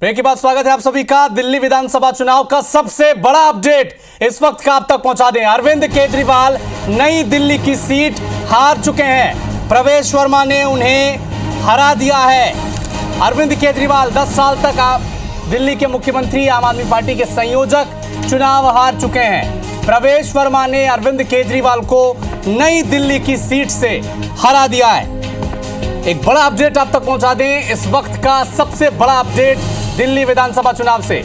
Break के बाद स्वागत है आप सभी का। दिल्ली विधानसभा चुनाव का सबसे बड़ा अपडेट इस वक्त का आप तक पहुंचा दें। अरविंद केजरीवाल नई दिल्ली की सीट हार चुके हैं। प्रवेश वर्मा ने उन्हें हरा दिया है। अरविंद केजरीवाल 10 साल तक दिल्ली के मुख्यमंत्री, आम आदमी पार्टी के संयोजक चुनाव हार चुके हैं। प्रवेश वर्मा ने अरविंद केजरीवाल को नई दिल्ली की सीट से हरा दिया है। एक बड़ा अपडेट आप तक पहुंचा दें। इस वक्त का सबसे बड़ा अपडेट दिल्ली विधानसभा चुनाव से।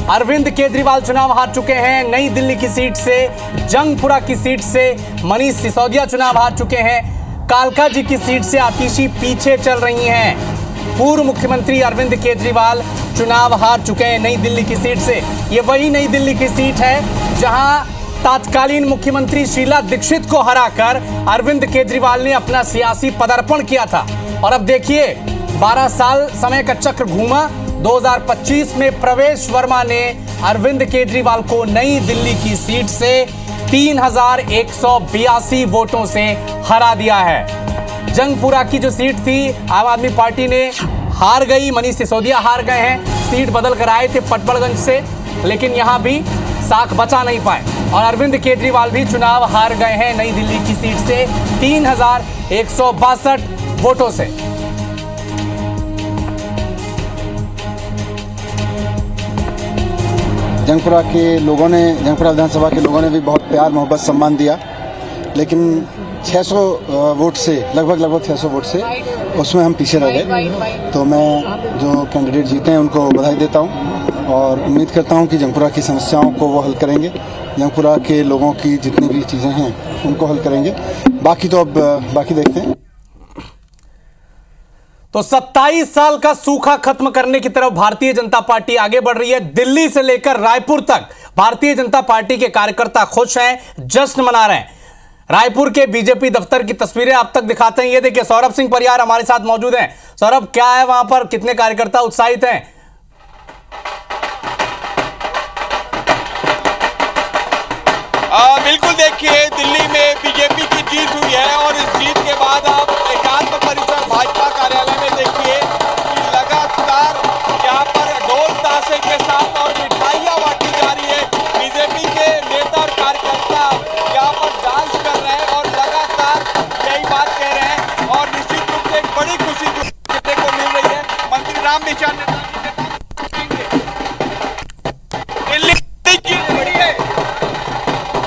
अरविंद केजरीवाल चुनाव हार चुके हैं नई दिल्ली की सीट से। जंगपुरा की सीट से मनीष सिसोदिया चुनाव हार चुके हैं। कालका जी की सीट से आतिशी पीछे चल रही हैं। पूर्व मुख्यमंत्री अरविंद केजरीवाल चुनाव हार चुके हैं नई दिल्ली की सीट से। ये वही नई दिल्ली की सीट है जहां तत्कालीन मुख्यमंत्री शीला दीक्षित को हराकर अरविंद केजरीवाल ने अपना सियासी पदार्पण किया था। और अब देखिए 12 साल समय का चक्र घूमा। 2025 में प्रवेश वर्मा ने अरविंद केजरीवाल को नई दिल्ली की सीट से 3182 वोटों से हरा दिया है। जंगपुरा की जो सीट थी आम आदमी पार्टी ने हार गई, मनीष सिसोदिया हार गए हैं। सीट बदल कर आए थे पटपड़गंज से, लेकिन यहां भी साख बचा नहीं पाए और अरविंद केजरीवाल भी चुनाव हार गए हैं नई दिल्ली की सीट से 3162 वोटों से। जंगपुरा विधानसभा के लोगों ने भी बहुत प्यार मोहब्बत सम्मान दिया, लेकिन 600 वोट से लगभग 600 वोट से उसमें हम पीछे रह गए। तो मैं जो कैंडिडेट जीते हैं उनको बधाई देता हूं और उम्मीद करता हूं कि जंगपुरा की समस्याओं को वो हल करेंगे। जंगपुरा के लोगों की जितनी भी चीज़ें हैं उनको हल करेंगे। बाकी देखते हैं। तो 27 साल का सूखा खत्म करने की तरफ भारतीय जनता पार्टी आगे बढ़ रही है। दिल्ली से लेकर रायपुर तक भारतीय जनता पार्टी के कार्यकर्ता खुश हैं, जश्न मना रहे हैं। रायपुर के बीजेपी दफ्तर की तस्वीरें आप तक दिखाते हैं। ये देखिए सौरभ सिंह परियार हमारे साथ मौजूद हैं। सौरभ, क्या है वहां पर, कितने कार्यकर्ता उत्साहित हैं? बिल्कुल, देखिए दिल्ली में बीजेपी की जीत हुई है और इस जीत के बाद आप एकात्म परिसर भाजपा कार्यालय में देखिए कि लगातार यहाँ पर ढोल ताशे के साथ और मिठाइयाँ बांटी जा रही है। बीजेपी के नेता और कार्यकर्ता यहाँ पर डांस कर रहे हैं और लगातार यही बात कह रहे हैं और निश्चित रूप से एक बड़ी खुशी देखने को मिल रही है। मंत्री राम निशान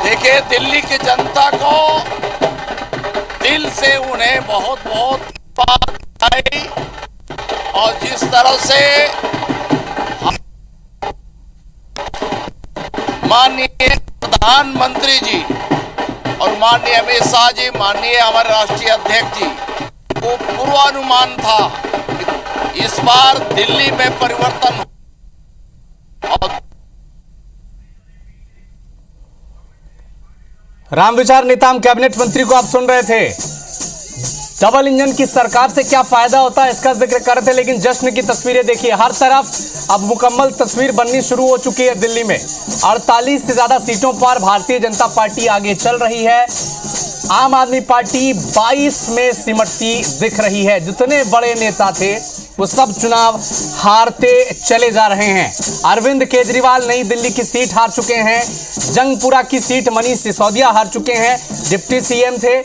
देखिए, दिल्ली की जनता को दिल से उन्हें बहुत बहुत बधाई। और जिस तरह से माननीय प्रधानमंत्री जी और माननीय अमित शाह जी, माननीय हमारे राष्ट्रीय अध्यक्ष जी को पूर्वानुमान था कि इस बार दिल्ली में परिवर्तन और रामविचार नेताम कैबिनेट मंत्री को आप सुन रहे थे। डबल इंजन की सरकार से क्या फायदा होता है इसका जिक्र कर रहे थे, लेकिन जश्न की तस्वीरें देखिए। हर तरफ अब मुकम्मल तस्वीर बननी शुरू हो चुकी है। दिल्ली में 48 से ज्यादा सीटों पर भारतीय जनता पार्टी आगे चल रही है। आम आदमी पार्टी 22 में सिमटती दिख रही है। जितने बड़े नेता थे वो सब चुनाव हारते चले जा रहे हैं। अरविंद केजरीवाल नई दिल्ली की सीट हार चुके हैं। जंगपुरा की सीट मनीष सिसोदिया हार चुके हैं, डिप्टी सीएम थे।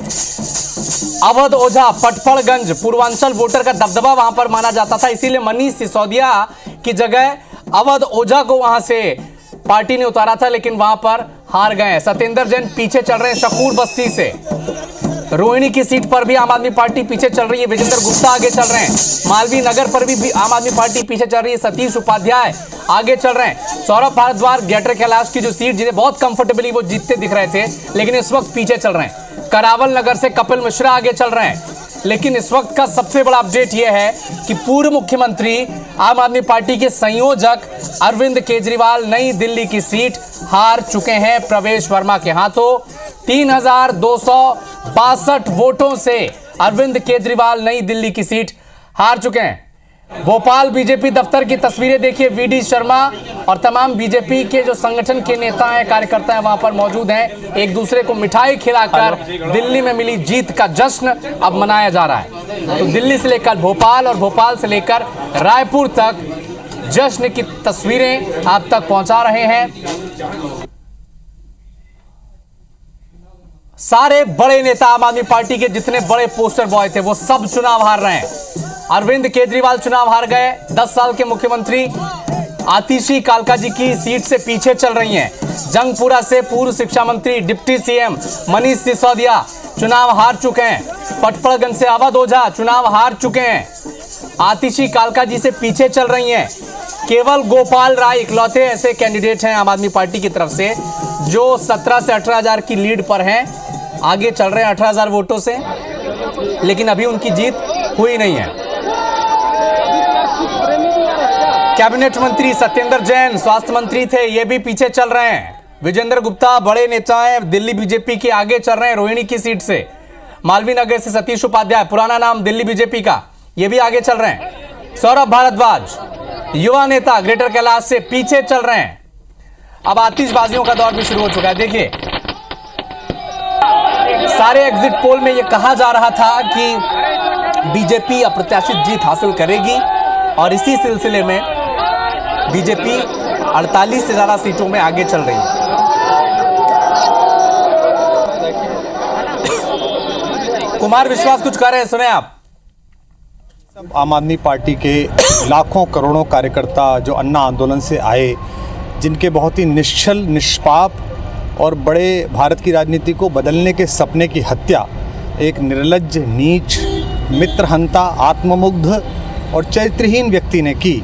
अवध ओझा पटपड़गंज पूर्वांचल वोटर का दबदबा वहां पर माना जाता था, इसीलिए मनीष सिसोदिया की जगह अवध ओझा को वहां से पार्टी ने उतारा था, लेकिन वहां पर हार गए। सत्येंद्र जैन पीछे चल रहे हैं शकूर बस्ती से। रोहिणी की सीट पर भी आम आदमी पार्टी पीछे चल रही है। विजेंद्र गुप्ता आगे चल रहे हैं। मालवीय नगर पर भी आम आदमी पार्टी पीछे चल रही है। सतीश उपाध्याय आगे चल रहे हैं। सौरभ भारद्वाज ग्रेटर कैलाश की जो सीट जिन्हें बहुत कंफर्टेबली वो जीतते दिख रहे थे, लेकिन इस वक्त पीछे चल रहे हैं। करावल नगर से कपिल मिश्रा आगे चल रहे हैं। लेकिन इस वक्त का सबसे बड़ा अपडेट यह है कि पूर्व मुख्यमंत्री, आम आदमी पार्टी के संयोजक अरविंद केजरीवाल नई दिल्ली की सीट हार चुके हैं प्रवेश वर्मा के हाथों। 3262 वोटों से अरविंद केजरीवाल नई दिल्ली की सीट हार चुके हैं। भोपाल बीजेपी दफ्तर की तस्वीरें देखिए। वीडी शर्मा और तमाम बीजेपी के जो संगठन के नेता हैं, कार्यकर्ता हैं, वहां पर मौजूद हैं। एक दूसरे को मिठाई खिलाकर दिल्ली में मिली जीत का जश्न अब मनाया जा रहा है। तो दिल्ली से लेकर भोपाल और भोपाल से लेकर रायपुर तक जश्न की तस्वीरें आप तक पहुंचा रहे हैं। सारे बड़े नेता आम आदमी पार्टी के जितने बड़े पोस्टर बॉय थे वो सब चुनाव हार रहे हैं। अरविंद केजरीवाल चुनाव हार गए। 10 साल के मुख्यमंत्री आतिशी कालका जी की सीट से पीछे चल रही हैं। जंगपुरा से पूर्व शिक्षा मंत्री डिप्टी सीएम मनीष सिसोदिया चुनाव हार चुके हैं। पटपड़गंज से अवध ओझा चुनाव हार चुके हैं। आतिशी कालका जी से पीछे चल रही हैं। केवल गोपाल राय इकलौते ऐसे कैंडिडेट हैं आम आदमी पार्टी की तरफ से जो 17 से 18,000 की लीड पर हैं, आगे चल रहे हैं 18,000 वोटों से, लेकिन अभी उनकी जीत हुई नहीं है। कैबिनेट मंत्री सत्येंद्र जैन स्वास्थ्य मंत्री थे, ये भी पीछे चल रहे हैं। विजेंद्र गुप्ता बड़े नेता हैं, दिल्ली बीजेपी के आगे चल रहे हैं रोहिणी की सीट से। मालवीय नगर से सतीश उपाध्याय, पुराना नाम दिल्ली बीजेपी का, ये भी आगे चल रहे हैं। सौरभ भारद्वाज युवा नेता ग्रेटर कैलाश से पीछे चल रहे हैं। अब आतिशबाजियों का दौर भी शुरू हो चुका है। देखिए, सारे एग्जिट पोल में यह कहा जा रहा था कि बीजेपी अप्रत्याशित जीत हासिल करेगी और इसी सिलसिले में बीजेपी 48 से ज्यादा सीटों में आगे चल रही है। कुमार विश्वास कुछ कह रहे हैं, सुने आप। आम आदमी पार्टी के लाखों करोड़ों कार्यकर्ता जो अन्ना आंदोलन से आए, जिनके बहुत ही निश्चल निष्पाप और बड़े भारत की राजनीति को बदलने के सपने की हत्या एक निर्लज्ज, नीच, मित्रहंता, आत्ममुग्ध और चरित्रहीन व्यक्ति ने की,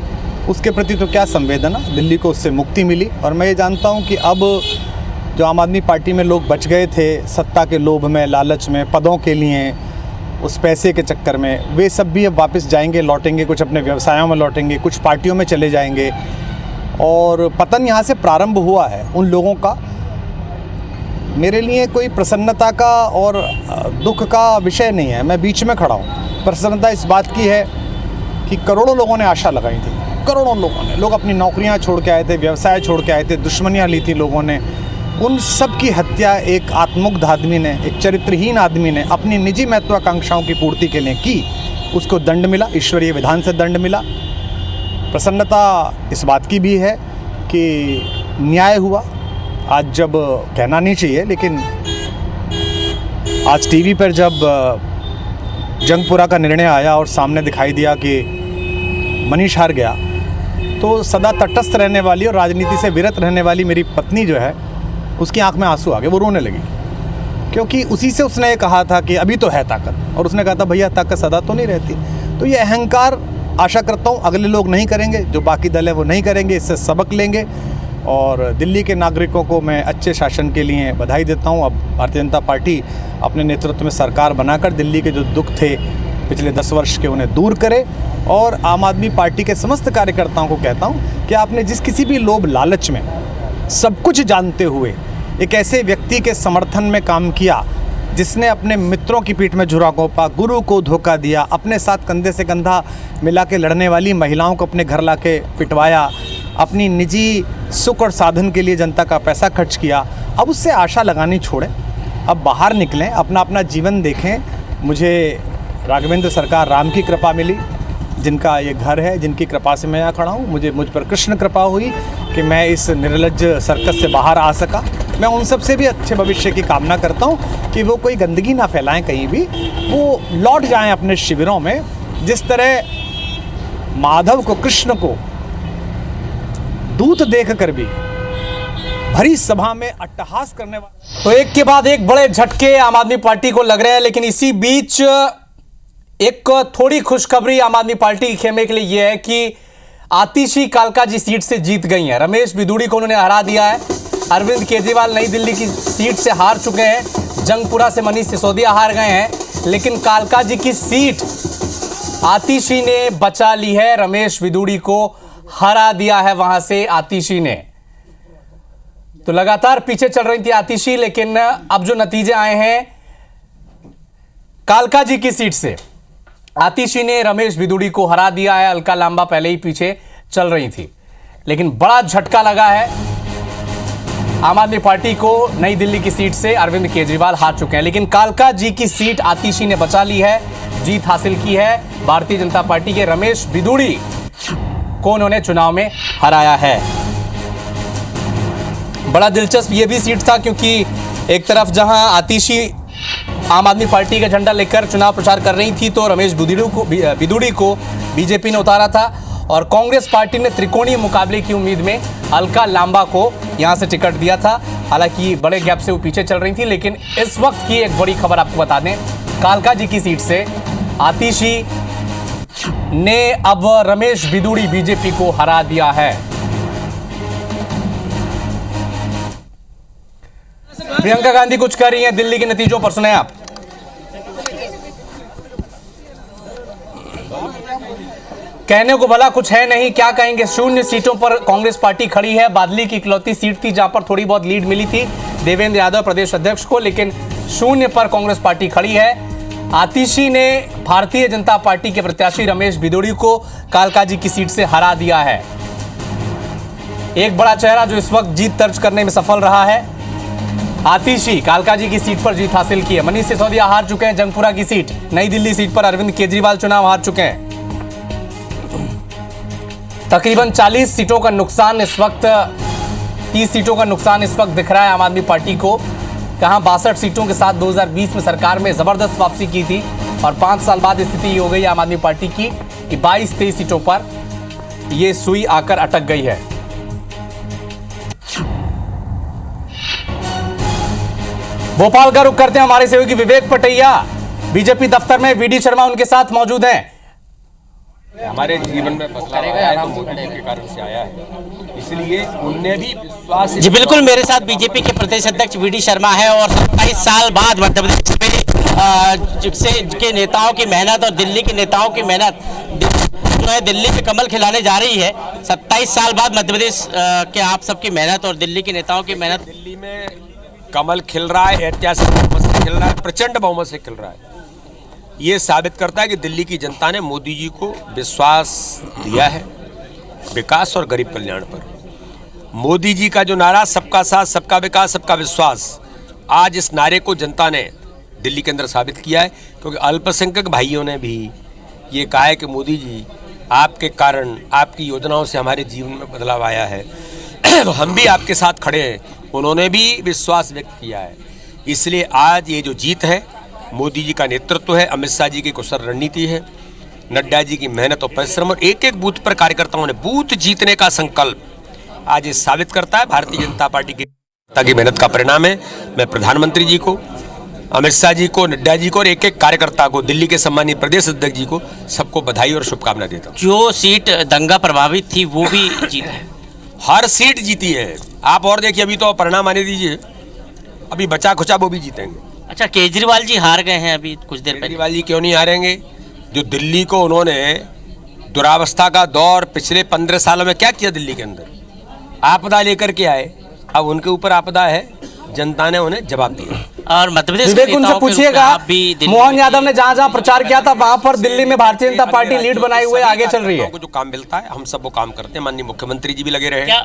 उसके प्रति तो क्या संवेदना। दिल्ली को उससे मुक्ति मिली और मैं ये जानता हूँ कि अब जो आम आदमी पार्टी में लोग बच गए थे सत्ता के लोभ में, लालच में, पदों के लिए, उस पैसे के चक्कर में, वे सब भी अब वापस जाएंगे, लौटेंगे, कुछ अपने व्यवसायों में लौटेंगे, कुछ पार्टियों में चले जाएंगे और पतन यहाँ से प्रारंभ हुआ है उन लोगों का। मेरे लिए कोई प्रसन्नता का और दुख का विषय नहीं है, मैं बीच में खड़ा हूँ। प्रसन्नता इस बात की है कि करोड़ों लोगों ने आशा लगाई थी, करोड़ों लोगों ने, लोग अपनी नौकरियाँ छोड़ के आए थे, व्यवसाय छोड़ के आए थे, दुश्मनियाँ ली थी लोगों ने, उन सब की हत्या एक आत्ममुग्ध आदमी ने, एक चरित्रहीन आदमी ने अपनी निजी महत्वाकांक्षाओं की पूर्ति के लिए की। उसको दंड मिला, ईश्वरीय विधान से दंड मिला। प्रसन्नता इस बात की भी है कि न्याय हुआ। आज जब कहना नहीं चाहिए, लेकिन आज टीवी पर जब जंगपुरा का निर्णय आया और सामने दिखाई दिया कि मनीष हार गया, तो सदा तटस्थ रहने वाली और राजनीति से विरत रहने वाली मेरी पत्नी जो है, उसकी आंख में आंसू आ गए, वो रोने लगी, क्योंकि उसी से उसने ये कहा था कि अभी तो है ताकत, और उसने कहा था भैया ताकत सदा तो नहीं रहती। तो ये अहंकार आशा करता हूँ अगले लोग नहीं करेंगे, जो बाकी दल है वो नहीं करेंगे, इससे सबक लेंगे। और दिल्ली के नागरिकों को मैं अच्छे शासन के लिए बधाई देता हूँ। अब भारतीय जनता पार्टी अपने नेतृत्व में सरकार बनाकर दिल्ली के जो दुख थे पिछले 10 वर्ष के, उन्हें दूर करे। और आम आदमी पार्टी के समस्त कार्यकर्ताओं को कहता हूँ कि आपने जिस किसी भी लोभ लालच में, सब कुछ जानते हुए एक ऐसे व्यक्ति के समर्थन में काम किया जिसने अपने मित्रों की पीठ में झुरा घोंपा, गुरु को धोखा दिया, अपने साथ कंधे से कंधा मिला के लड़ने वाली महिलाओं को अपने घर लाके पिटवाया, अपनी निजी सुख और साधन के लिए जनता का पैसा खर्च किया, अब उससे आशा लगानी छोड़ें, अब बाहर निकलें, अपना अपना जीवन देखें। मुझे राघवेंद्र सरकार राम की कृपा मिली, जिनका ये घर है, जिनकी कृपा से मैं यहाँ खड़ा हूँ। मुझ पर कृष्ण कृपा हुई कि मैं इस निर्लज्ज सर्कस से बाहर आ सका। मैं उन सब से भी अच्छे भविष्य की कामना करता हूँ कि वो कोई गंदगी ना फैलाएं कहीं भी, वो लौट जाएं अपने शिविरों में। जिस तरह माधव को, कृष्ण को दूत देखकर भी भरी सभा में अट्टहास करने वाले, तो एक के बाद एक बड़े झटके आम आदमी पार्टी को लग रहे हैं। लेकिन इसी बीच एक थोड़ी खुशखबरी आम आदमी पार्टी के खेमे के लिए यह है कि आतिशी कालका जी सीट से जीत गई हैं। रमेश बिदूड़ी को उन्होंने हरा दिया है। अरविंद केजरीवाल नई दिल्ली की सीट से हार चुके हैं। जंगपुरा से मनीष सिसोदिया हार गए हैं, लेकिन कालका जी की सीट आतिशी ने बचा ली है। रमेश बिदूड़ी को हरा दिया है वहां से आतिशी ने। तो लगातार पीछे चल रही थी आतिशी, लेकिन अब जो नतीजे आए हैं कालका जी की सीट से, आतिशी ने रमेश बिदूड़ी को हरा दिया है। अलका लांबा पहले ही पीछे चल रही थी, लेकिन बड़ा झटका लगा है आम आदमी पार्टी को। नई दिल्ली की सीट से अरविंद केजरीवाल हार चुके हैं, लेकिन कालका जी की सीट आतिशी ने बचा ली है, जीत हासिल की है। भारतीय जनता पार्टी के रमेश बिदूड़ी को उन्होंने चुनाव में हराया है। बड़ा दिलचस्प ये भी सीट था क्योंकि एक तरफ जहां आतिशी आम आदमी पार्टी का झंडा लेकर चुनाव प्रचार कर रही थी तो रमेश बिदुड़ी को बीजेपी ने उतारा था और कांग्रेस पार्टी ने त्रिकोणीय मुकाबले की उम्मीद में अलका लांबा को यहां से टिकट दिया था। हालांकि बड़े गैप से वो पीछे चल रही थी, लेकिन इस वक्त की एक बड़ी खबर आपको बता दें, कालका जी की सीट से आतिशी ने अब रमेश बिदुड़ी बीजेपी को हरा दिया है। प्रियंका गांधी कुछ कह रही हैं दिल्ली के नतीजों पर, सुने आप। कहने को भला कुछ है नहीं, क्या कहेंगे। 0 सीटों पर कांग्रेस पार्टी खड़ी है। बादली की इकलौती सीट थी जहां पर थोड़ी बहुत लीड मिली थी देवेंद्र यादव प्रदेश अध्यक्ष को, लेकिन 0 पर कांग्रेस पार्टी खड़ी है। आतिशी ने भारतीय जनता पार्टी के प्रत्याशी रमेश बिदुड़ी को कालका जी की सीट से हरा दिया है। एक बड़ा चेहरा जो इस वक्त जीत दर्ज करने में सफल रहा है। आतिशी कालका जी की सीट पर जीत हासिल की है। मनीष सिसोदिया हार चुके हैं जंगपुरा की सीट। नई दिल्ली सीट पर अरविंद केजरीवाल चुनाव हार चुके हैं। तकरीबन 40 सीटों का नुकसान इस वक्त 30 सीटों का नुकसान इस वक्त दिख रहा है आम आदमी पार्टी को। कहां 62 सीटों के साथ 2020 में सरकार में जबरदस्त वापसी की थी और 5 साल बाद स्थिति ये हो गई आम आदमी पार्टी की कि 22-23 सीटों पर ये सुई आकर अटक गई है। भोपाल का रुख करते हैं हमारे सहयोगी विवेक पटैया। बीजेपी दफ्तर में वीडी शर्मा उनके साथ मौजूद हैं। हमारे जीवन में बदलाव आया है तो मोदी जी के कारण से आया है, इसलिए उनने भी विश्वास। जी बिल्कुल, मेरे साथ बीजेपी के प्रदेश अध्यक्ष वीडी शर्मा है और 27 साल बाद मध्य प्रदेश में के नेताओं की मेहनत और दिल्ली के नेताओं की मेहनत जो है दिल्ली में कमल खिलाने जा रही है। 27 साल बाद मध्य प्रदेश के आप सबकी मेहनत और दिल्ली के नेताओं की मेहनत। दिल्ली में कमल खिल रहा है, ऐतिहासिक बहुमत से खिल रहा है, प्रचंड बहुमत से खिल रहा है। ये साबित करता है कि दिल्ली की जनता ने मोदी जी को विश्वास दिया है विकास और गरीब कल्याण पर। मोदी जी का जो नारा सबका साथ सबका विकास सबका विश्वास, आज इस नारे को जनता ने दिल्ली के अंदर साबित किया है, क्योंकि अल्पसंख्यक भाइयों ने भी ये कहा है कि मोदी जी आपके कारण आपकी योजनाओं से हमारे जीवन में बदलाव आया है तो हम भी आपके साथ खड़े हैं। उन्होंने भी विश्वास व्यक्त किया है। इसलिए आज ये जो जीत है मोदी जी का नेतृत्व है, अमित शाह जी की कुशल रणनीति है, नड्डा जी की मेहनत और परिश्रम और एक एक बूथ पर कार्यकर्ताओं ने बूथ जीतने का संकल्प आज ये साबित करता है। भारतीय जनता पार्टी की मेहनत का परिणाम है। मैं प्रधानमंत्री जी को, अमित शाह जी को, नड्डा जी को और एक एक कार्यकर्ता को, दिल्ली के सम्मानित प्रदेश अध्यक्ष जी को, सबको बधाई और शुभकामनाएं देता हूँ। जो सीट दंगा प्रभावित थी वो भी जीत है, हर सीट जीती है। आप और देखिए, अभी तो परिणाम आने दीजिए, अभी बचा खुचा वो भी जीतेंगे। अच्छा, केजरीवाल जी हार गए हैं अभी कुछ देर पहले। केजरीवाल जी क्यों नहीं हारेंगे? जो दिल्ली को उन्होंने दुरावस्था का दौर पिछले 15 सालों में क्या किया, दिल्ली के अंदर आपदा लेकर के आए, अब उनके ऊपर आपदा है, जनता ने उन्हें जवाब दिया। और मध्य प्रदेश विवेक उनसे पूछिएगा, मोहन यादव ने जहां जहां प्रचार किया था वहां पर दिल्ली में भारतीय जनता पार्टी लीड बनाए हुए आगे चल रही है। जो काम मिलता है हम सब वो काम करते हैं। माननीय मुख्यमंत्री जी भी लगे रहे,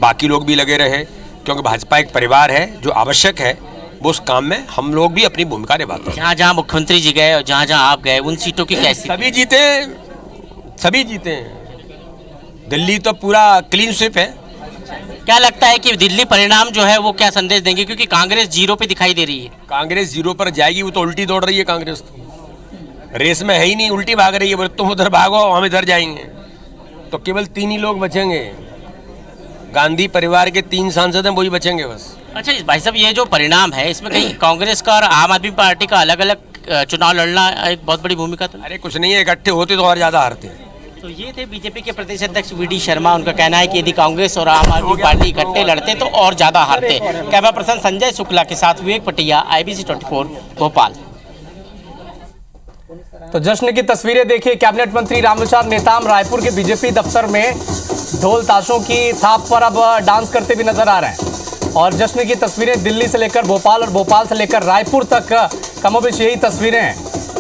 बाकी लोग भी लगे रहे, क्योंकि भाजपा एक परिवार है। जो आवश्यक है वो उस काम में हम लोग भी अपनी भूमिका निभाते हैं। जहाँ जहाँ मुख्यमंत्री जी गए और जहाँ जहाँ आप गए उन सीटों की कैसी? सभी जीते, सभी जीते हैं। दिल्ली तो पूरा क्लीन स्वीप है। क्या लगता है कि दिल्ली परिणाम जो है वो क्या संदेश देंगे, क्योंकि कांग्रेस 0 पे दिखाई दे रही है? कांग्रेस 0 पर जाएगी, वो तो उल्टी दौड़ रही है। कांग्रेस तो रेस में है ही नहीं, उल्टी भाग रही है। बोले तुम उधर भागो हम इधर जाएंगे, तो केवल 3 ही लोग बचेंगे। गांधी परिवार के 3 सांसद हैं, वही बचेंगे बस। अच्छा भाई साहब, ये जो परिणाम है इसमें कहीं कांग्रेस का और आम आदमी पार्टी का अलग अलग चुनाव लड़ना एक बहुत बड़ी भूमिका तो? अरे कुछ नहीं है, इकट्ठे होते तो और ज्यादा हारते हैं। तो ये थे बीजेपी के प्रदेश अध्यक्ष वीडी शर्मा। उनका कहना है कि यदि कांग्रेस और आम आदमी पार्टी इकट्ठे लड़ते तो और ज्यादा हारते। कैमरा पर्सन संजय शुक्ला के साथ विवेक पटिया, IBC 24 भोपाल। तो जश्न की तस्वीरें देखिए। कैबिनेट मंत्री रामविचार नेताम रायपुर के बीजेपी दफ्तर में ढोल ताशों की थाप पर अब डांस करते भी नजर आ रहे हैं। और जश्न की तस्वीरें दिल्ली से लेकर भोपाल और भोपाल से लेकर रायपुर तक कमोबेश यही तस्वीरें हैं,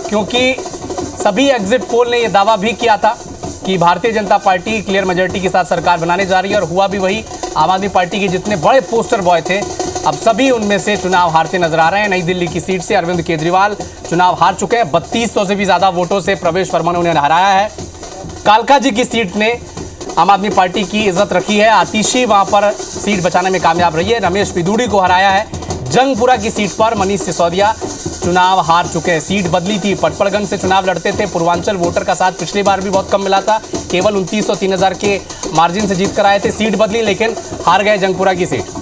क्योंकि सभी एग्जिट पोल ने यह दावा भी किया था कि Bharatiya Janata party clear majority के साथ सरकार बनाने जा रही है, और हुआ भी वही। आम आदमी पार्टी के जितने बड़े पोस्टर बॉय थे अब सभी उनमें से चुनाव हारते नजर आ रहे हैं। नई दिल्ली की सीट से अरविंद केजरीवाल चुनाव हार चुके हैं। 3200 से भी ज्यादा वोटों से प्रवेश वर्मा ने उन्हें हराया है। कालका जी की सीट ने आम आदमी पार्टी की इज्जत रखी है। आतिशी वहां पर सीट बचाने में कामयाब रही है। रमेश पिदुड़ी को हराया है। जंगपुरा की सीट पर मनीष सिसोदिया चुनाव हार चुके हैं। सीट बदली थी, पटपड़गंज से चुनाव लड़ते थे। पूर्वांचल वोटर का साथ पिछली बार भी बहुत कम मिला था, केवल 29 और 3000 के मार्जिन से जीत कर आए थे। सीट बदली लेकिन हार गए जंगपुरा की सीट।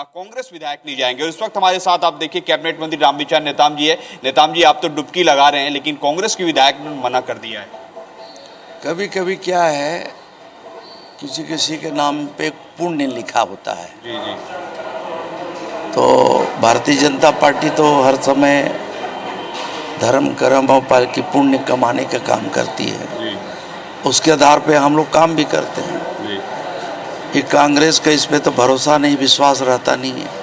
कांग्रेस विधायक नहीं जाएंगे। और इस वक्त हमारे साथ आप देखिए कैबिनेट मंत्री रामविचार नेताम जी है। नेताम जी, आप तो डुबकी लगा रहे हैं, लेकिन कांग्रेस के विधायक ने मना कर दिया है। कभी कभी क्या है, किसी किसी के नाम पे पुण्य लिखा होता है। जी जी। तो भारतीय जनता पार्टी तो हर समय धर्म कर्म और पाल की पुण्य कमाने का काम करती है। जी उसके आधार पे हम लोग काम भी करते हैं। जी। ये कांग्रेस का इस पे तो भरोसा नहीं, विश्वास रहता नहीं है।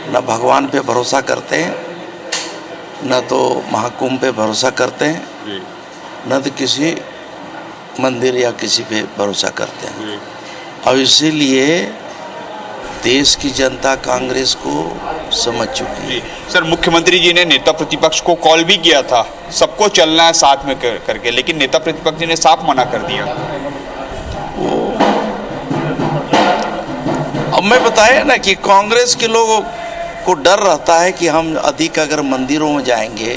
न भगवान पे भरोसा करते हैं, न तो महाकुंभ पे भरोसा करते हैं, जी न तो किसी मंदिर या किसी पे भरोसा करते हैं। जी। और इसीलिए देश की जनता कांग्रेस को समझ चुकी है। जी सर, मुख्यमंत्री जी ने नेता प्रतिपक्ष को कॉल भी किया था, सबको चलना है साथ में करके, लेकिन नेता प्रतिपक्ष जी ने साफ मना कर दिया। अब मैं बताया ना कि कांग्रेस के लोगों को डर रहता है कि हम अधिक अगर मंदिरों में जाएंगे,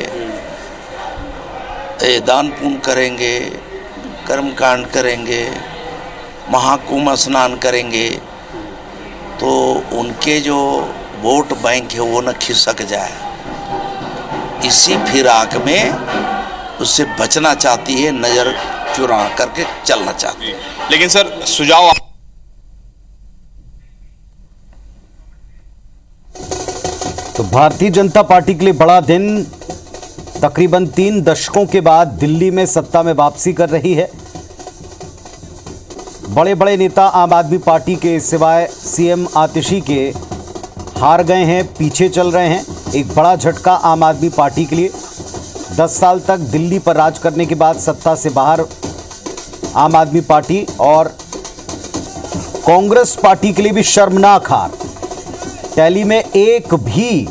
दान पुण्य करेंगे, कर्मकांड करेंगे, महाकुंभ स्नान करेंगे, तो उनके जो वोट बैंक है वो न खिसक जाए। इसी फिराक में उससे बचना चाहती है, नज़र चुरा करके चलना चाहती है। लेकिन सर सुझाव तो भारतीय जनता पार्टी के लिए बड़ा दिन। तकरीबन 3 दशकों के बाद दिल्ली में सत्ता में वापसी कर रही है। बड़े बड़े नेता आम आदमी पार्टी के सिवाय सीएम आतिशी के हार गए हैं, पीछे चल रहे हैं। एक बड़ा झटका आम आदमी पार्टी के लिए। 10 साल तक दिल्ली पर राज करने के बाद सत्ता से बाहर आम आदमी पार्टी, और कांग्रेस पार्टी के लिए भी शर्मनाक हार। टैली में एक भी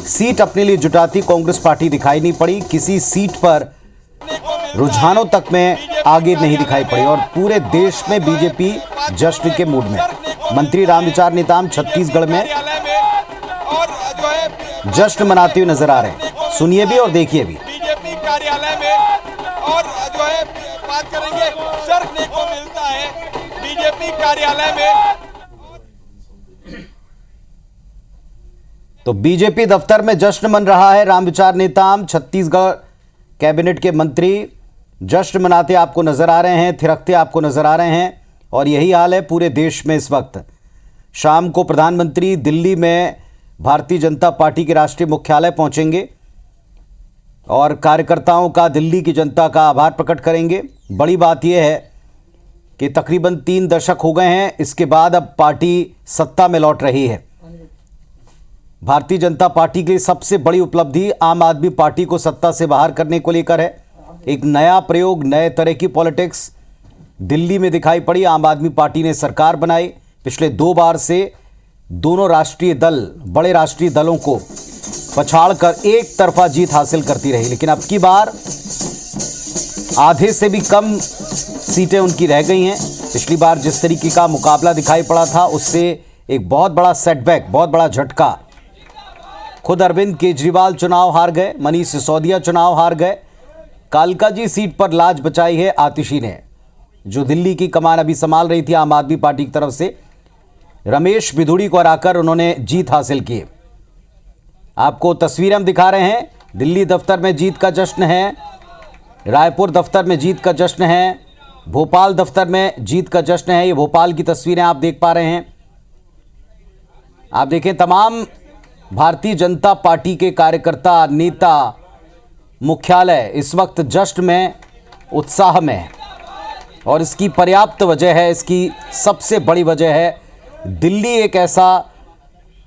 सीट अपने लिए जुटाती कांग्रेस पार्टी दिखाई नहीं पड़ी। किसी सीट पर रुझानों तक में आगे नहीं दिखाई पड़ी, और पूरे देश में बीजेपी जश्न के मूड में। मंत्री रामविचार नेताम छत्तीसगढ़ में जश्न मनाते हुए नजर आ रहे हैं। सुनिए भी और देखिए भी। बीजेपी कार्यालय में और जो है बात करेंगे, सर को मिलता है बीजेपी कार्यालय में। तो बीजेपी दफ्तर में जश्न मन रहा है। रामविचार नेताम छत्तीसगढ़ कैबिनेट के मंत्री जश्न मनाते आपको नजर आ रहे हैं, थिरकते आपको नजर आ रहे हैं, और यही हाल है पूरे देश में इस वक्त। शाम को प्रधानमंत्री दिल्ली में भारतीय जनता पार्टी के राष्ट्रीय मुख्यालय पहुंचेंगे और कार्यकर्ताओं का, दिल्ली की जनता का आभार प्रकट करेंगे। बड़ी बात यह है कि तकरीबन 3 दशक हो गए हैं, इसके बाद अब पार्टी सत्ता में लौट रही है। भारतीय जनता पार्टी की सबसे बड़ी उपलब्धि आम आदमी पार्टी को सत्ता से बाहर करने को लेकर है। एक नया प्रयोग, नए तरह की पॉलिटिक्स दिल्ली में दिखाई पड़ी। आम आदमी पार्टी ने सरकार बनाई। पिछले 2 बार से दोनों राष्ट्रीय दल, बड़े राष्ट्रीय दलों को पछाड़कर एक तरफा जीत हासिल करती रही, लेकिन अब की बार आधे से भी कम सीटें उनकी रह गई हैं। पिछली बार जिस तरीके का मुकाबला दिखाई पड़ा था, उससे एक बहुत बड़ा सेटबैक, बहुत बड़ा झटका खुद अरविंद केजरीवाल चुनाव हार गए, मनीष सिसोदिया चुनाव हार गए। कालकाजी सीट पर लाज बचाई है आतिशी ने, जो दिल्ली की कमान अभी संभाल रही थी आम आदमी पार्टी की तरफ से। रमेश बिधूड़ी को हराकर उन्होंने जीत हासिल की। आपको तस्वीरें हम दिखा रहे हैं। दिल्ली दफ्तर में जीत का जश्न है, रायपुर दफ्तर में जीत का जश्न है, भोपाल दफ्तर में जीत का जश्न है। ये भोपाल की तस्वीरें आप देख पा रहे हैं। आप देखें, तमाम भारतीय जनता पार्टी के कार्यकर्ता, नेता, मुख्यालय इस वक्त जश्न में, उत्साह में है। और इसकी पर्याप्त वजह है, इसकी सबसे बड़ी वजह है दिल्ली एक ऐसा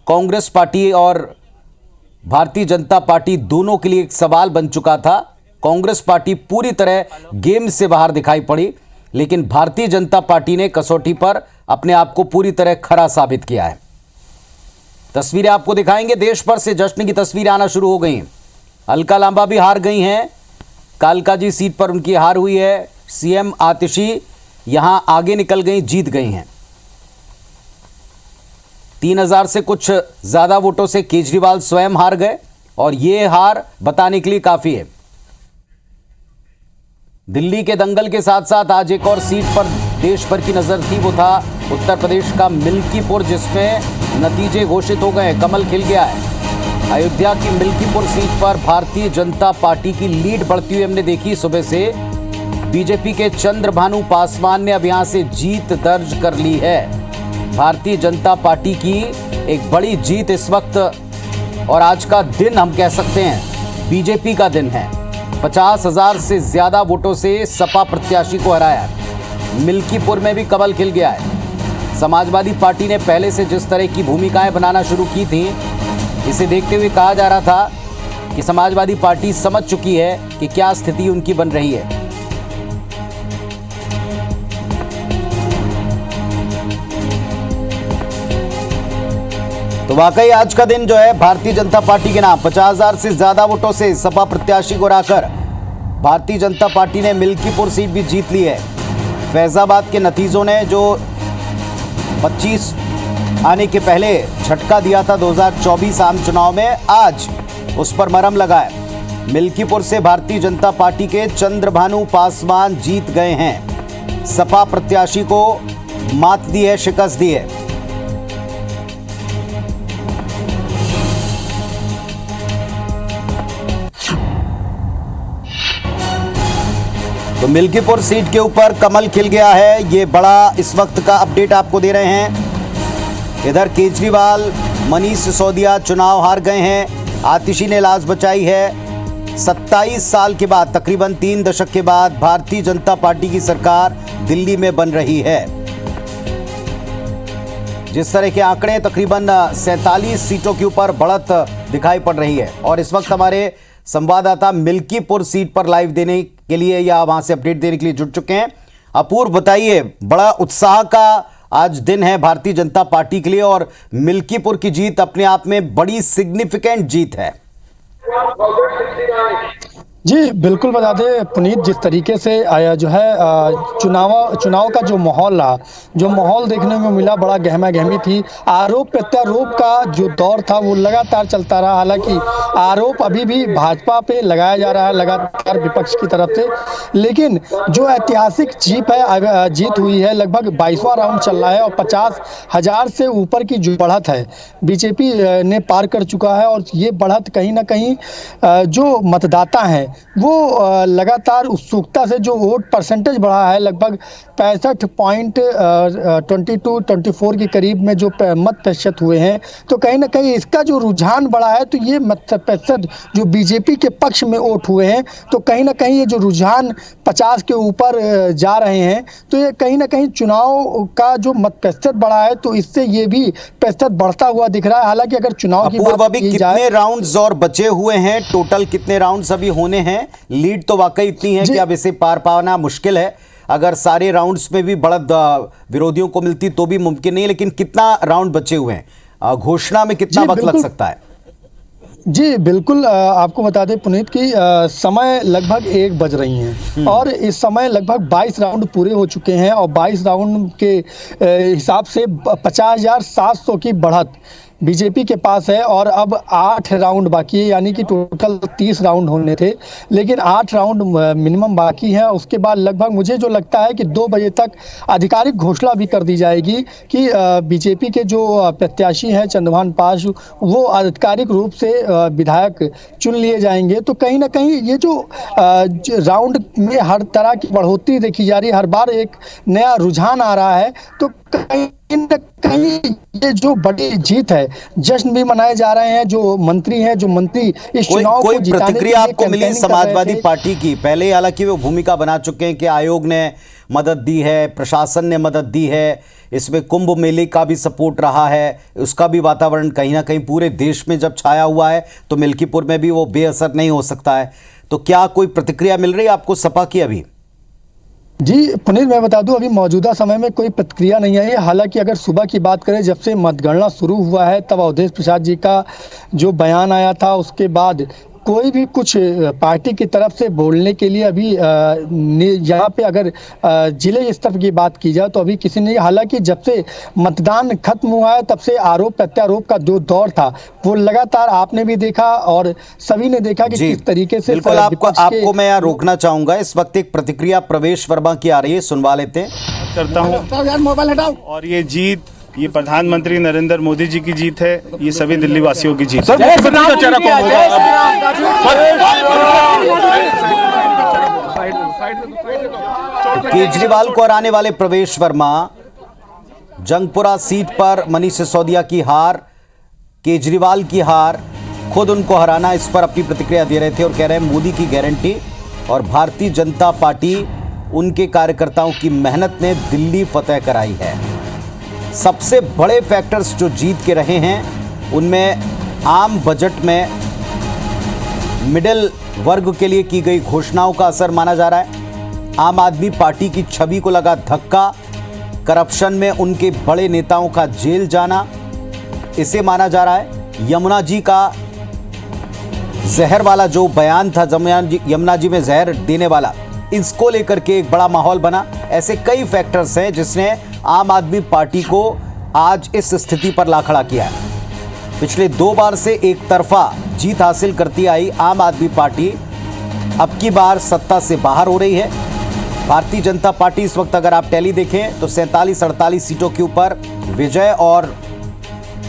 कांग्रेस पार्टी और भारतीय जनता पार्टी दोनों के लिए एक सवाल बन चुका था। कांग्रेस पार्टी पूरी तरह गेम से बाहर दिखाई पड़ी, लेकिन भारतीय जनता पार्टी ने कसौटी पर अपने आप को पूरी तरह खरा साबित किया है। तस्वीरें आपको दिखाएंगे। देश भर से जश्न की तस्वीरें आना शुरू हो गई। अलका लांबा भी हार गई हैं, कालकाजी सीट पर उनकी हार हुई है। सीएम आतिशी यहां आगे निकल गई, जीत गई हैं। 3000 से कुछ ज्यादा वोटों से केजरीवाल स्वयं हार गए और ये हार बताने के लिए काफी है। दिल्ली के दंगल के साथ साथ आज एक और सीट पर देश भर की नजर थी, वो था उत्तर प्रदेश का मिल्कीपुर, जिसमें नतीजे घोषित हो गए, कमल खिल गया है। अयोध्या की मिल्कीपुर सीट पर भारतीय जनता पार्टी की लीड बढ़ती हुई हमने देखी सुबह से। बीजेपी के चंद्रभानु पासवान ने अब यहां से जीत दर्ज कर ली है। भारतीय जनता पार्टी की एक बड़ी जीत इस वक्त, और आज का दिन हम कह सकते हैं बीजेपी का दिन है। 50,000 से ज्यादा वोटों से सपा प्रत्याशी को हराया। मिल्कीपुर में भी कमल खिल गया है। समाजवादी पार्टी ने पहले से जिस तरह की भूमिकाएं बनाना शुरू की थी, इसे देखते हुए कहा जा रहा था कि समाजवादी पार्टी समझ चुकी है कि क्या स्थिति उनकी बन रही है। तो वाकई आज का दिन जो है भारतीय जनता पार्टी के नाम 50,000 से ज्यादा वोटों से सपा प्रत्याशी को हराकर भारतीय जनता पार्टी ने मिल्कीपुर सीट भी जीत ली है। फैजाबाद के नतीजों ने जो 25 आने के पहले झटका दिया था 2024 आम चुनाव में, आज उस पर मरहम लगा है। मिल्कीपुर से भारतीय जनता पार्टी के चंद्रभानु पासवान जीत गए हैं। सपा प्रत्याशी को मात दी है, शिकस्त दी है। तो मिल्कीपुर सीट के ऊपर कमल खिल गया है। ये बड़ा इस वक्त का अपडेट आपको दे रहे हैं। इधर केजरीवाल, मनीष सिसोदिया चुनाव हार गए हैं। आतिशी ने लाज बचाई है। 27 साल के बाद, तकरीबन 3 दशक के बाद भारतीय जनता पार्टी की सरकार दिल्ली में बन रही है। जिस तरह के आंकड़े, तकरीबन 47 सीटों के ऊपर बढ़त दिखाई पड़ रही है। और इस वक्त हमारे संवाददाता मिल्कीपुर सीट पर लाइव देने के लिए या वहां से अपडेट देने के लिए जुट चुके हैं। अपूर्व, बताइए, बड़ा उत्साह का आज दिन है भारतीय जनता पार्टी के लिए और मिल्कीपुर की जीत अपने आप में बड़ी सिग्निफिकेंट जीत है। जी बिल्कुल बता दें पुनीत, जिस तरीके से आया जो है चुनाव का जो माहौल रहा, जो माहौल देखने में मिला, बड़ा गहमा गहमी थी। आरोप प्रत्यारोप का जो दौर था वो लगातार चलता रहा। हालांकि आरोप अभी भी भाजपा पे लगाया जा रहा है लगातार विपक्ष की तरफ से, लेकिन जो ऐतिहासिक जीत हुई है, लगभग 22वां राउंड चल रहा है और 50,000 से ऊपर की जो बढ़त है बीजेपी ने पार कर चुका है। और ये बढ़त कहीं ना कहीं जो मतदाता हैं वो लगातार उत्सुकता से जो वोट परसेंटेज बढ़ा है, लगभग 65.22-24 के करीब में जो मत प्रतिशत हुए हैं, तो कहीं ना कहीं इसका जो रुझान बढ़ा है, तो ये मत प्रतिशत जो बीजेपी के पक्ष में वोट हुए हैं, तो कहीं ना कहीं ये जो रुझान 50 के ऊपर जा रहे हैं, तो ये कहीं ना कहीं चुनाव का जो मत प्रतिशत बढ़ा है, तो इससे ये भी प्रतिशत बढ़ता हुआ दिख रहा है। हालांकि अगर चुनाव की बात की जाए, कितने राउंड्स और बचे हुए हैं, टोटल कितने राउंड्स अभी होने हैं? लीड तो वाकई इतनी है कि अब इसे पार पाना मुश्किल है। अगर सारे राउंड्स में भी बढ़त विरोधियों को मिलती तो भी मुमकिन नहीं, लेकिन कितना राउंड बचे हुए हैं? घोषणा में कितना वक्त लग सकता है? जी बिल्कुल, आपको बता दें पुनीत की समय लगभग 1 बज रही हैं और इस समय लगभग 22 राउंड पूरे हो चुके हैं और 22 राउंड के हिसाब से 50,700 की बढ़त बीजेपी के पास है और अब 8 राउंड बाकी है, यानी कि टोटल 30 राउंड होने थे, लेकिन 8 राउंड मिनिमम बाकी है। उसके बाद लगभग मुझे जो लगता है कि 2 बजे तक आधिकारिक घोषणा भी कर दी जाएगी कि बीजेपी के जो प्रत्याशी हैं चंद्रभान पास, वो आधिकारिक रूप से विधायक चुन लिए जाएंगे। तो कहीं ना कहीं ये जो राउंड में हर तरह की बढ़ोतरी देखी जा रही है, हर बार एक नया रुझान आ रहा है, तो कहीं न कहीं ये जो बड़ी जीत है, जश्न भी मनाए जा रहे हैं। जो मंत्री हैं, जो मंत्री इस चुनाव को जिताने के प्रतिक्रिया लिए आपको मिली कैंपेनिंग कर समाजवादी रहे थे। पार्टी की? पहले हालांकि वो भूमिका बना चुके हैं कि आयोग ने मदद दी है, प्रशासन ने मदद दी है, इसमें कुंभ मेले का भी सपोर्ट रहा है, उसका भी वातावरण कहीं ना कहीं पूरे देश में जब छाया हुआ है तो मिल्कीपुर में भी वो बेअसर नहीं हो सकता है। तो क्या कोई प्रतिक्रिया मिल रही है आपको सपा की अभी? जी पुनीत, मैं बता दूं, अभी मौजूदा समय में कोई प्रतिक्रिया नहीं आई है। हालांकि अगर सुबह की बात करें, जब से मतगणना शुरू हुआ है तब अवधेश प्रसाद जी का जो बयान आया था, उसके बाद कोई भी कुछ पार्टी की तरफ से बोलने के लिए अभी यहाँ पे अगर जिले स्तर की बात की जाए तो अभी किसी ने, हालांकि जब से मतदान खत्म हुआ है तब से आरोप प्रत्यारोप का जो दौर था वो लगातार आपने भी देखा और सभी ने देखा कि किस तरीके से बिल्कुल आपको मैं यहाँ रोकना चाहूंगा। इस वक्त एक प्रतिक्रिया प्रवेश वर्मा की आ रही है, सुनवा लेते हैं। करता हूँ और ये जीत, ये प्रधानमंत्री नरेंद्र मोदी जी की जीत है, ये सभी दिल्ली वासियों की जीत है। केजरीवाल को हराने वाले प्रवेश वर्मा, जंगपुरा सीट पर मनीष सिसोदिया की हार, केजरीवाल की हार, खुद उनको हराना, इस पर अपनी प्रतिक्रिया दे रहे थे और कह रहे हैं मोदी की गारंटी और भारतीय जनता पार्टी, उनके कार्यकर्ताओं की मेहनत ने दिल्ली फतेह कराई है। सबसे बड़े फैक्टर्स जो जीत के रहे हैं उनमें आम बजट में मिडिल वर्ग के लिए की गई घोषणाओं का असर माना जा रहा है। आम आदमी पार्टी की छवि को लगा धक्का, करप्शन में उनके बड़े नेताओं का जेल जाना, इसे माना जा रहा है। यमुना जी का जहर वाला जो बयान था, यमुना जी में जहर देने वाला, इसको लेकर के एक बड़ा माहौल बना। ऐसे कई फैक्टर्स हैं जिसने आम आदमी पार्टी को आज इस स्थिति पर ला खड़ा किया है। पिछले 2 बार से एक तरफा जीत हासिल करती आई आम आदमी पार्टी अब की बार सत्ता से बाहर हो रही है। भारतीय जनता पार्टी इस वक्त अगर आप टैली देखें तो 47-48 सीटों के ऊपर विजय और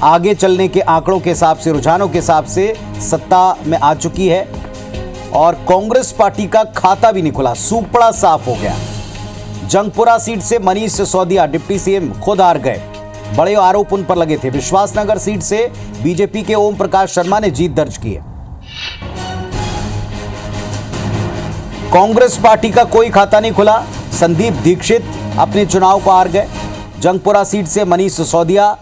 आगे चलने के आंकड़ों के हिसाब से, रुझानों के हिसाब से सत्ता में आ चुकी है और कांग्रेस पार्टी का खाता भी नहीं खुला, सूपड़ा साफ हो गया। जंगपुरा सीट से मनीष सिसोदिया डिप्टी सीएम खुद हार गए, बड़े आरोप उन पर लगे थे। विश्वासनगर सीट से बीजेपी के ओम प्रकाश शर्मा ने जीत दर्ज की है। कांग्रेस पार्टी का कोई खाता नहीं खुला, संदीप दीक्षित अपने चुनाव को हार गए। जंगपुरा सीट से मनीष सिसोदिया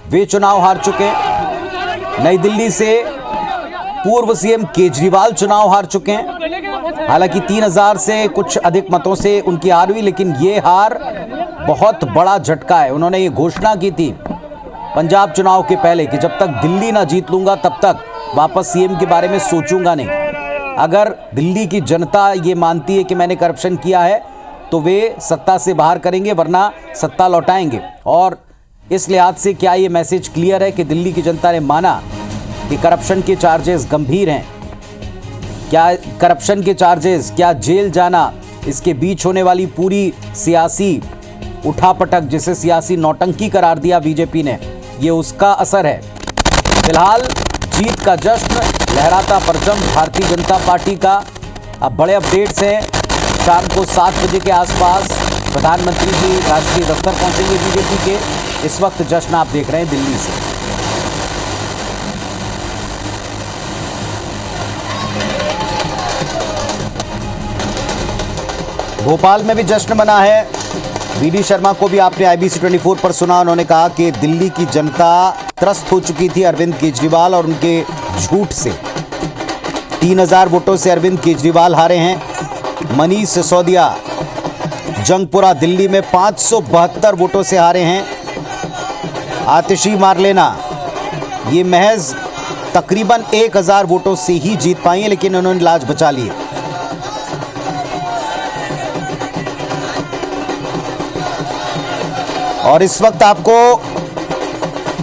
वे चुनाव हार चुके। नई दिल्ली से पूर्व सीएम केजरीवाल चुनाव हार चुके हैं। हालांकि 3000 से कुछ अधिक मतों से उनकी हार हुई, लेकिन ये हार बहुत बड़ा झटका है। उन्होंने ये घोषणा की थी पंजाब चुनाव के पहले कि जब तक दिल्ली ना जीत लूंगा तब तक वापस सीएम के बारे में सोचूंगा नहीं। अगर दिल्ली की जनता ये मानती है कि मैंने करप्शन किया है तो वे सत्ता से बाहर करेंगे, वरना सत्ता लौटाएंगे। और इस लिहाज से क्या ये मैसेज क्लियर है कि दिल्ली की जनता ने माना कि करप्शन के चार्जेस गंभीर हैं? क्या करप्शन के चार्जेस, क्या जेल जाना, इसके बीच होने वाली पूरी सियासी उठापटक, जिसे सियासी नौटंकी करार दिया बीजेपी ने, ये उसका असर है। फिलहाल जीत का जश्न, लहराता परचम भारतीय जनता पार्टी का। अब बड़े अपडेट्स हैं। शाम को 7 बजे के आसपास प्रधानमंत्री जी राष्ट्रीय दफ्तर पहुंचेंगे बीजेपी के। इस वक्त जश्न आप देख रहे हैं दिल्ली से। भोपाल में भी जश्न मना है। वीडी शर्मा को भी आपने IBC 24 पर सुना। उन्होंने कहा कि दिल्ली की जनता त्रस्त हो चुकी थी अरविंद केजरीवाल और उनके झूठ से। 3000 वोटों से अरविंद केजरीवाल हारे हैं। मनीष सिसोदिया जंगपुरा दिल्ली में 572 वोटों से हारे हैं। आतिशी मार लेना ये महज तकरीबन 1000 वोटों से ही जीत पाई हैं, लेकिन उन्होंने लाज बचा ली। और इस वक्त आपको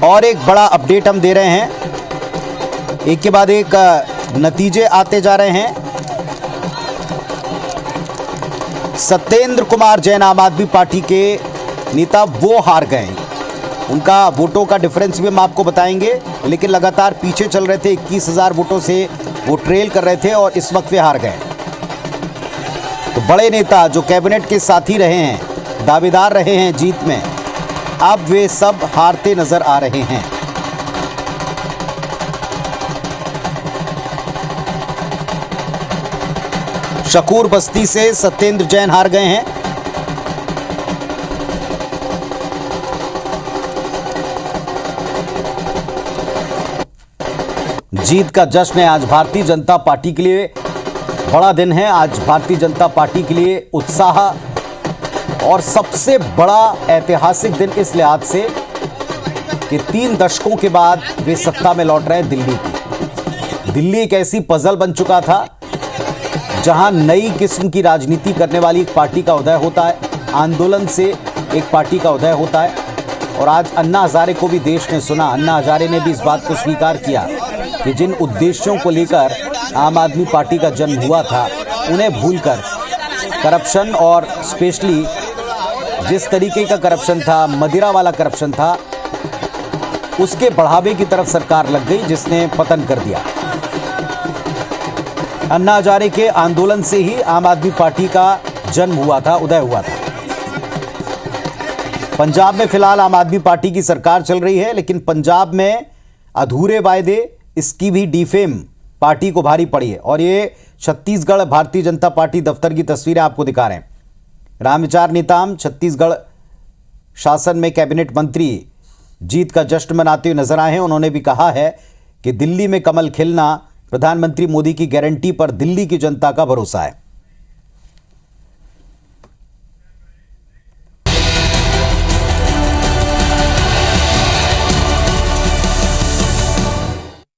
और एक बड़ा अपडेट हम दे रहे हैं, एक के बाद एक नतीजे आते जा रहे हैं। सत्येंद्र कुमार जैन आम आदमी पार्टी के नेता वो हार गए, उनका वोटों का डिफरेंस भी हम आपको बताएंगे, लेकिन लगातार पीछे चल रहे थे, 21,000 वोटों से वो ट्रेल कर रहे थे और इस वक्त वे हार गए। तो बड़े नेता जो कैबिनेट के साथी रहे हैं, दावेदार रहे हैं जीत में, अब वे सब हारते नजर आ रहे हैं। शकूर बस्ती से सत्येंद्र जैन हार गए हैं। जीत का जश्न है आज भारतीय जनता पार्टी के लिए, बड़ा दिन है आज भारतीय जनता पार्टी के लिए, उत्साह और सबसे बड़ा ऐतिहासिक दिन इस लिहाज से कि 3 दशकों के बाद वे सत्ता में लौट रहे हैं दिल्ली की। दिल्ली एक ऐसी पजल बन चुका था जहां नई किस्म की राजनीति करने वाली एक पार्टी का उदय होता है, आंदोलन से एक पार्टी का उदय होता है। और आज अन्ना हजारे को भी देश ने सुना, अन्ना हजारे ने भी इस बात को स्वीकार किया कि जिन उद्देश्यों को लेकर आम आदमी पार्टी का जन्म हुआ था, उन्हें भूलकर करप्शन और स्पेशली जिस तरीके का करप्शन था, मदिरा वाला करप्शन था, उसके बढ़ावे की तरफ सरकार लग गई, जिसने पतन कर दिया। अन्ना हजारे के आंदोलन से ही आम आदमी पार्टी का जन्म हुआ था, उदय हुआ था। पंजाब में फिलहाल आम आदमी पार्टी की सरकार चल रही है, लेकिन पंजाब में अधूरे वायदे, इसकी भी डीफेम पार्टी को भारी पड़ी है। और ये छत्तीसगढ़ भारतीय जनता पार्टी दफ्तर की तस्वीरें आपको दिखा रहे हैं। रामविचार नेताम छत्तीसगढ़ शासन में कैबिनेट मंत्री जीत का जश्न मनाते हुए नजर आए हैं। उन्होंने भी कहा है कि दिल्ली में कमल खिलना प्रधानमंत्री मोदी की गारंटी पर दिल्ली की जनता का भरोसा है।